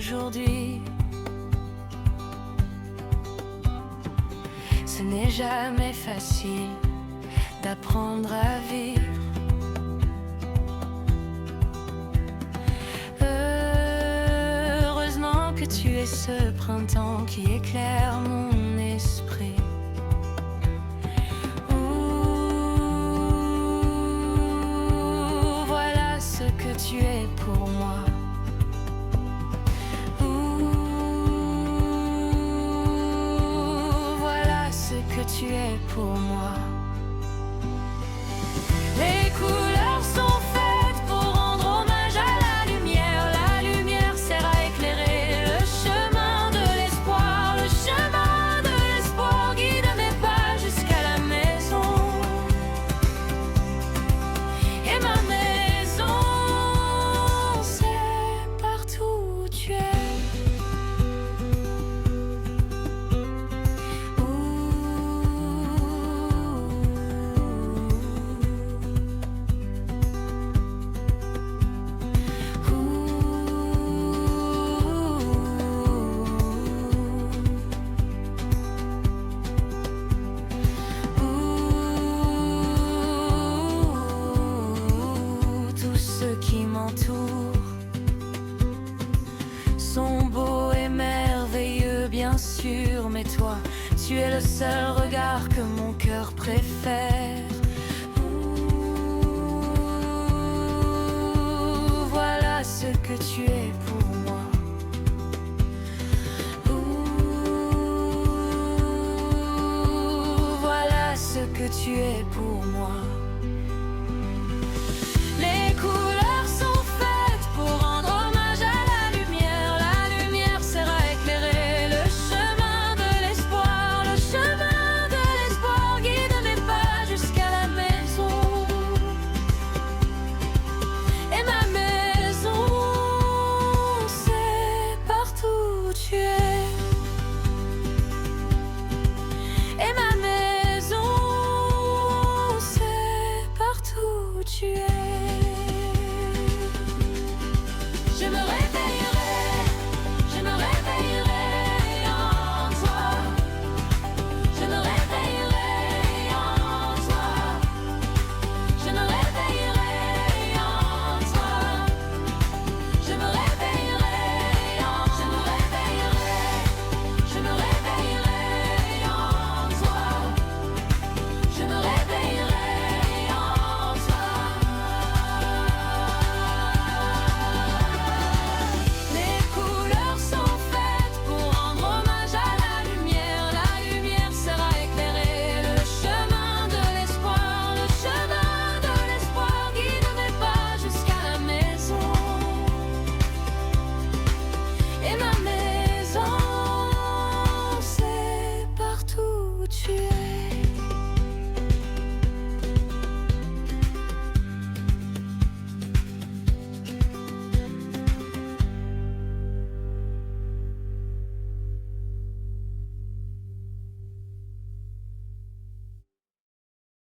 aujourd'hui. Ce n'est jamais facile d'apprendre à vivre. Heureusement que tu es ce printemps qui éclaire mon esprit. Ouh, voilà ce que tu es pour moi. Ouh, voilà ce que tu es pour moi. Les couleurs sont faites pour rendre hommage à la lumière. La lumière sert à éclairer le chemin de l'espoir. Le chemin de l'espoir guide mes pas jusqu'à la maison. Et ma maison, c'est partout où tu es. Tous ceux qui m'entourent sont beaux et merveilleux, bien sûr, mais toi, tu es le seul regard que mon cœur préfère. Ouh, voilà ce que tu es pour moi. Ouh, voilà ce que tu es pour moi.